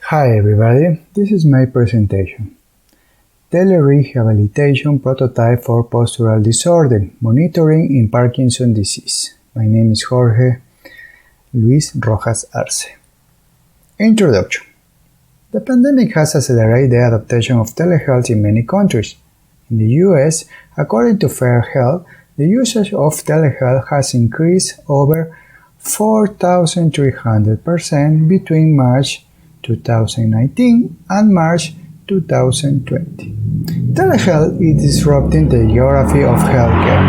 Hi everybody, this is my presentation. Telerehabilitation prototype for postural disorder, monitoring in Parkinson disease. My name is Jorge Luis Rojas-Arce. Introduction. The pandemic has accelerated the adoption of telehealth in many countries. In the US, according to Fair Health, the usage of telehealth has increased over 4,300% between March 2019 and March 2020. Telehealth is disrupting the geography of healthcare.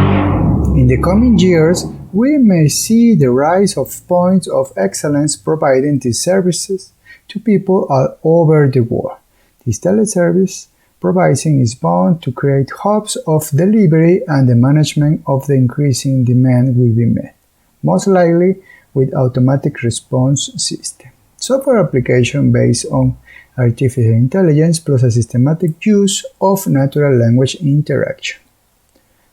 In the coming years, we may see the rise of points of excellence providing these services to people all over the world. This teleservice providing is bound to create hubs of delivery, and the management of the increasing demand will be met, most likely with automatic response system. Software application based on artificial intelligence plus a systematic use of natural language interaction.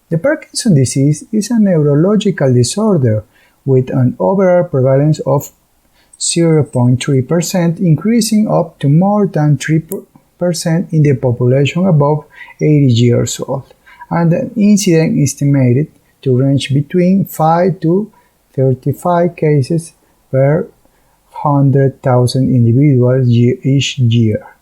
The Parkinson disease is a neurological disorder with an overall prevalence of 0.3%, increasing up to more than 3% in the population above 80 years old, and an incidence estimated to range between 5 to 35 cases per 100,000 individuals each year.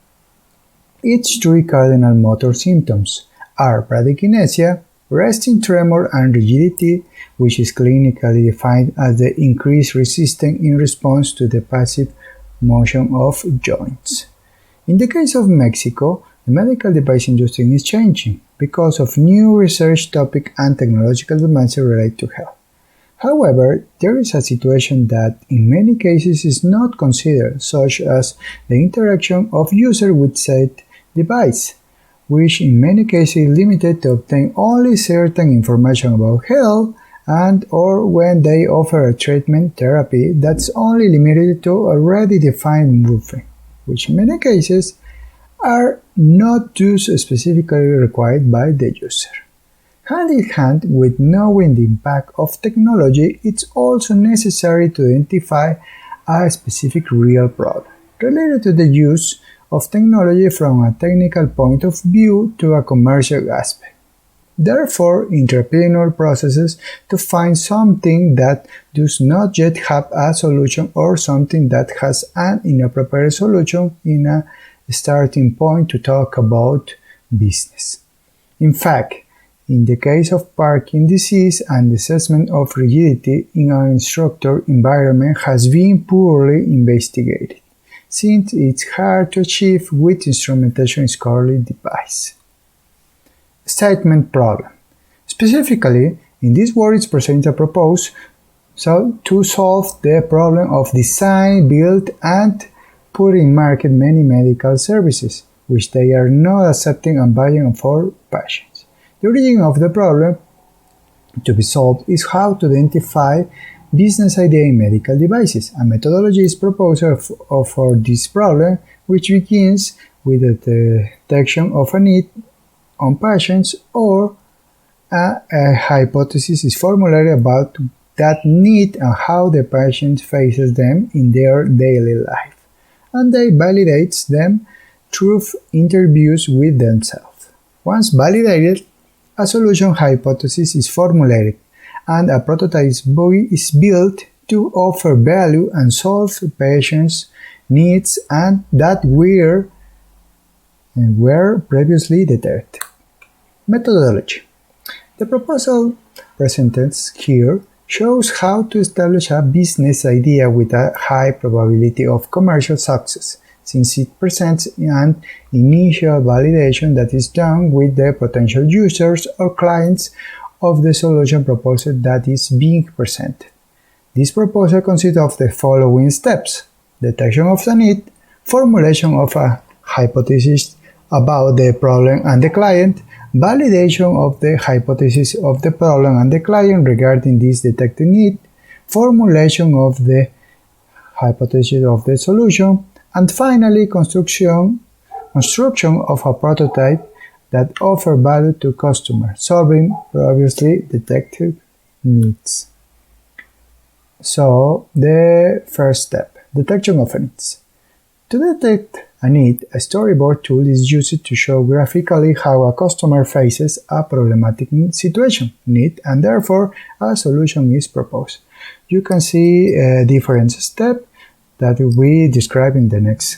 Its three cardinal motor symptoms are bradykinesia, resting tremor, and rigidity, which is clinically defined as the increased resistance in response to the passive motion of joints. In the case of Mexico, the medical device industry is changing because of new research topics and technological advances related to health. However, there is a situation that in many cases is not considered, such as the interaction of user with said device, which in many cases is limited to obtain only certain information about health and or when they offer a treatment therapy that's only limited to already defined movement, which in many cases are not thus specifically required by the user. Hand in hand with knowing the impact of technology, it's also necessary to identify a specific real problem related to the use of technology from a technical point of view to a commercial aspect. Therefore, entrepreneurial processes to find something that does not yet have a solution or something that has an inappropriate solution in a starting point to talk about business. In fact, in the case of Parkinson's disease, an assessment of rigidity in an instructor environment has been poorly investigated, since it's hard to achieve with instrumentation currently device. Statement problem. Specifically, in this work it presents a proposal to solve the problem of design, build, and put in market many medical services, which they are not accepting and buying for patients. The origin of the problem to be solved is how to identify business idea in medical devices. A methodology is proposed for this problem, which begins with the detection of a need on patients, or a hypothesis is formulated about that need and how the patient faces them in their daily life, and they validates them through interviews with themselves. Once validated, a solution hypothesis is formulated, and a prototype is built to offer value and solve patients' needs and that were previously detected. Methodology. The proposal presented here shows how to establish a business idea with a high probability of commercial success, since it presents an initial validation that is done with the potential users or clients of the solution proposal that is being presented. This proposal consists of the following steps: detection of the need, formulation of a hypothesis about the problem and the client, validation of the hypothesis of the problem and the client regarding this detected need, formulation of the hypothesis of the solution, and finally construction of a prototype that offers value to customers, solving previously detected needs. So, the first step, detection of needs. To detect a need, a storyboard tool is used to show graphically how a customer faces a problematic situation, need, and therefore a solution is proposed. You can see different steps that we describe in the next.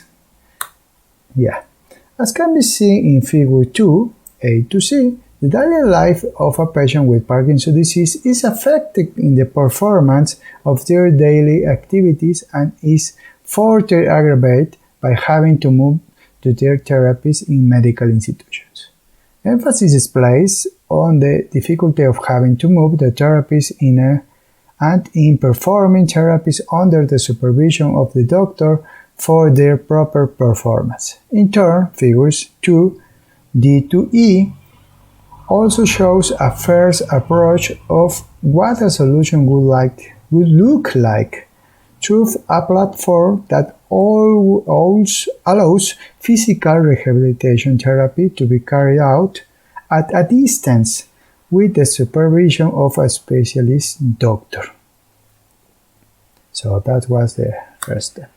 As can be seen in Figure 2a to C, the daily life of a patient with Parkinson's disease is affected in the performance of their daily activities and is further aggravated by having to move to their therapies in medical institutions. Emphasis is placed on the difficulty of having to move the therapies and in performing therapies under the supervision of the doctor for their proper performance. In turn, Figures 2d to E also shows a first approach of what a solution would look like through a platform that allows physical rehabilitation therapy to be carried out at a distance with the supervision of a specialist doctor. So that was the first step.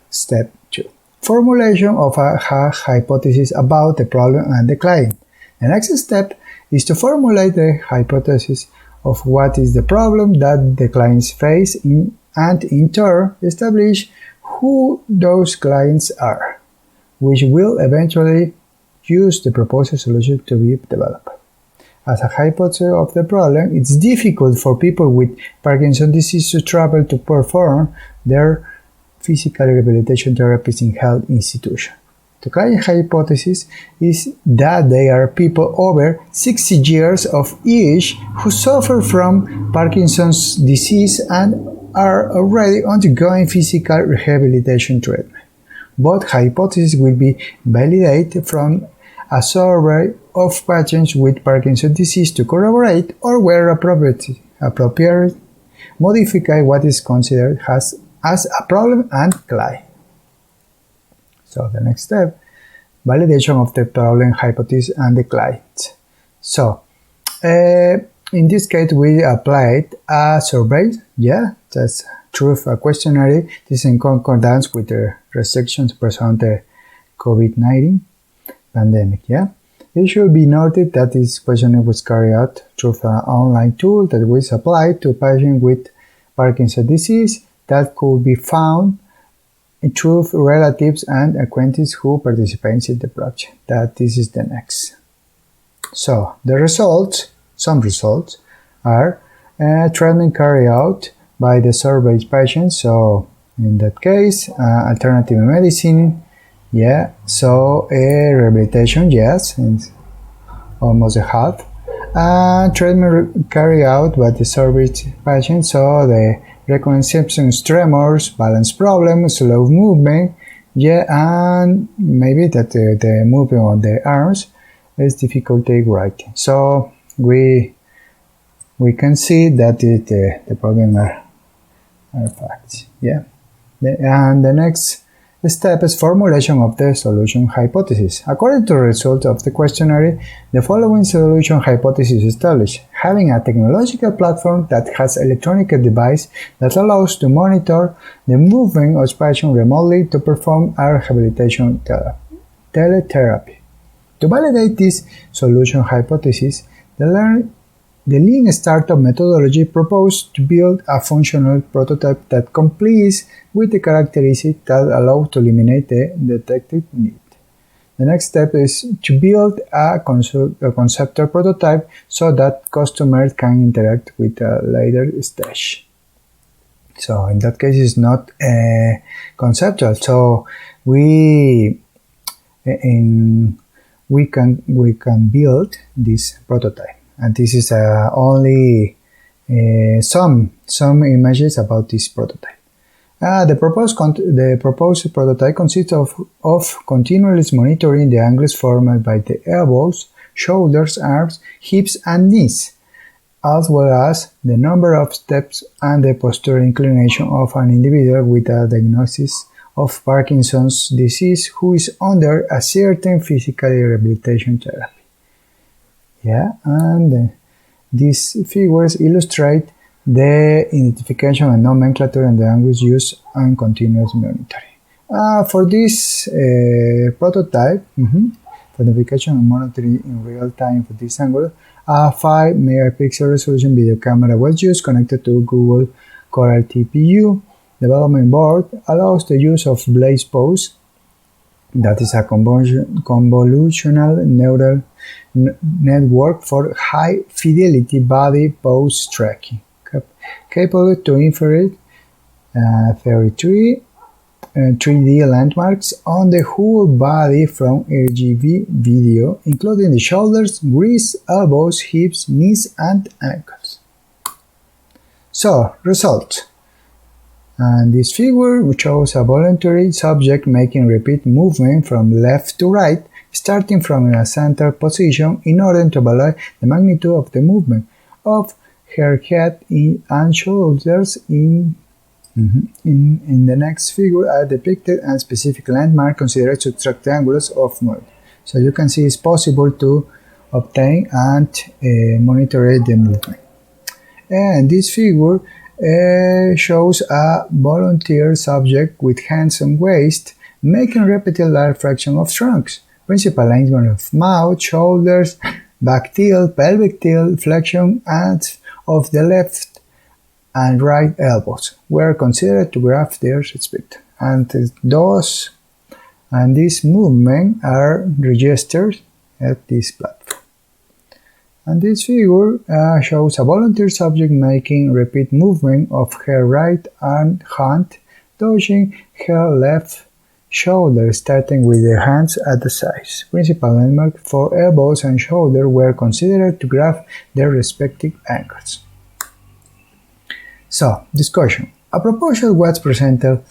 Step 2. Formulation of a hypothesis about the problem and the client. The next step is to formulate the hypothesis of what is the problem that the clients face and in turn establish who those clients are, which will eventually use the proposed solution to be developed. As a hypothesis of the problem, it's difficult for people with Parkinson's disease to travel to perform their physical rehabilitation therapies in health institutions. The client hypothesis is that they are people over 60 years of age who suffer from Parkinson's disease and are already undergoing physical rehabilitation treatment. Both hypotheses will be validated from a survey of patients with Parkinson's disease to corroborate or, where appropriate, modify what is considered as a problem and client. So the next step, validation of the problem hypothesis and the client. So in this case, we applied a survey. That's through a questionnaire. This is in concordance with the restrictions present on the COVID-19 pandemic. It should be noted that this questionnaire was carried out through an online tool that was applied to patients with Parkinson's disease that could be found through relatives and acquaintances who participate in the project. This is the next. So the results, some results, are treatment carried out by the surveyed patients. So in that case, alternative medicine, so rehabilitation, yes, it's almost a half. Treatment carried out by the surveyed patients, so the recognized symptoms, tremors, balance problems, slow movement, and maybe that the movement on the arms is difficulty writing. So we can see that the problem are facts. And the next step is formulation of the solution hypothesis. According to the result of the questionnaire, the following solution hypothesis is established: having a technological platform that has electronic device that allows to monitor the movement of patients remotely to perform a rehabilitation teletherapy. To validate this solution hypothesis, the lean startup methodology proposed to build a functional prototype that complies with the characteristics that allow to eliminate the detected need. The next step is to build a conceptual prototype so that customers can interact with a later stage. So in that case, it's not conceptual. So we can build this prototype. And this is only some images about this prototype. The proposed prototype consists of continuous monitoring the angles formed by the elbows, shoulders, arms, hips, and knees, as well as the number of steps and the postural inclination of an individual with a diagnosis of Parkinson's disease who is under a certain physical rehabilitation therapy. And these figures illustrate the identification and nomenclature and the angles used and continuous monitoring. For this prototype, for identification and monitoring in real time for this angle, a 5 megapixel resolution video camera was used connected to Google Coral TPU. Development board allows the use of Blaze Pose, that is a convolutional neural network for high fidelity body pose tracking, capable to infer 33 3D landmarks on the whole body from RGB video, including the shoulders, wrists, elbows, hips, knees, and ankles. So, result. And this figure shows a voluntary subject making repeat movement from left to right, starting from a center position in order to evaluate the magnitude of the movement of her head and shoulders. In the next figure are depicted a specific landmark considered to extract angles of movement. So you can see it's possible to obtain and monitor the movement. And this figure shows a volunteer subject with hands and waist making repeated large fraction of trunks. Principal alignment of mouth, shoulders, back tilt, pelvic tilt, flexion and of the left and right elbows were considered to graph their respect. And these movements are registered at this platform. And this figure shows a volunteer subject making repeat movement of her right hand touching her left shoulder, starting with the hands at the sides. Principal landmark for elbows and shoulder were considered to graph their respective angles. So, discussion. A proposal was presented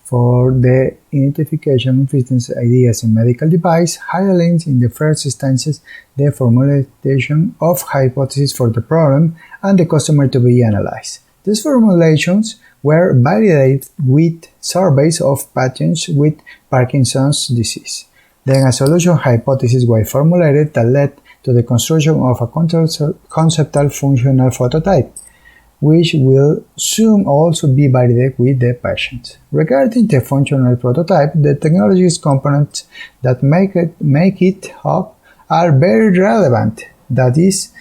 for the identification of fitness ideas in medical device, highlighting in the first instances the formulation of hypotheses for the problem and the customer to be analyzed. These formulations were validated with surveys of patients with Parkinson's disease. Then a solution hypothesis was formulated that led to the construction of a conceptual functional prototype, which will soon also be validated with the patient. Regarding the functional prototype, the technology's components that make it up are very relevant. That is,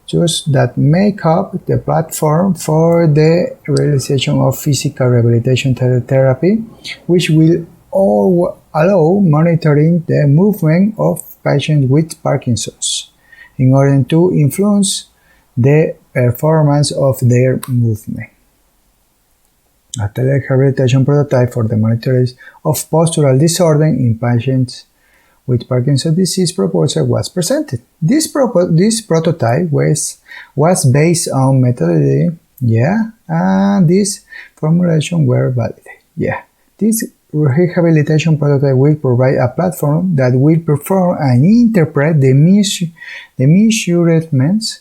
just that make up the platform for the realization of physical rehabilitation therapy, which will allow monitoring the movement of patients with Parkinson's in order to influence the performance of their movement. A telerehabilitation prototype for the monitoring of postural disorder in patients with Parkinson's disease proposal was presented. This prototype was based on methodology, and this formulation were validated. This rehabilitation prototype will provide a platform that will perform and interpret the measurements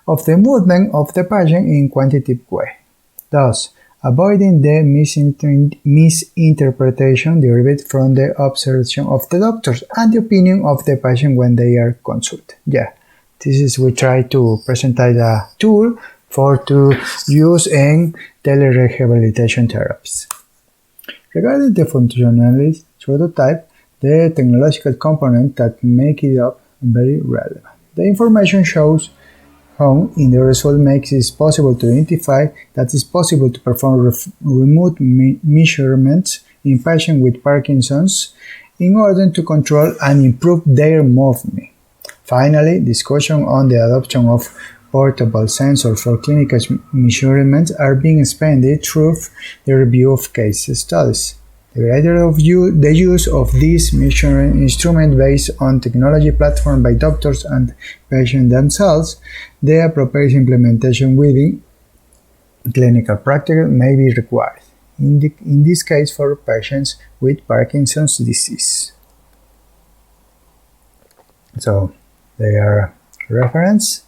of the movement of the patient in quantitative way, thus avoiding the misinterpretation derived from the observation of the doctors and the opinion of the patient when they are consulted. This is we try to present a tool to use in telerehabilitation therapies. Regarding the functionality prototype, the technological component that make it up very relevant. The information shows in the result makes it possible to identify that it's possible to perform remote measurements in patients with Parkinson's in order to control and improve their movement. Finally, discussion on the adoption of portable sensors for clinical measurements are being expanded through the review of case studies. The greater the use of this measuring instrument based on technology platform by doctors and patients themselves, the appropriate implementation within clinical practice may be required, in this case for patients with Parkinson's disease. So, they are reference,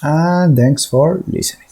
and thanks for listening.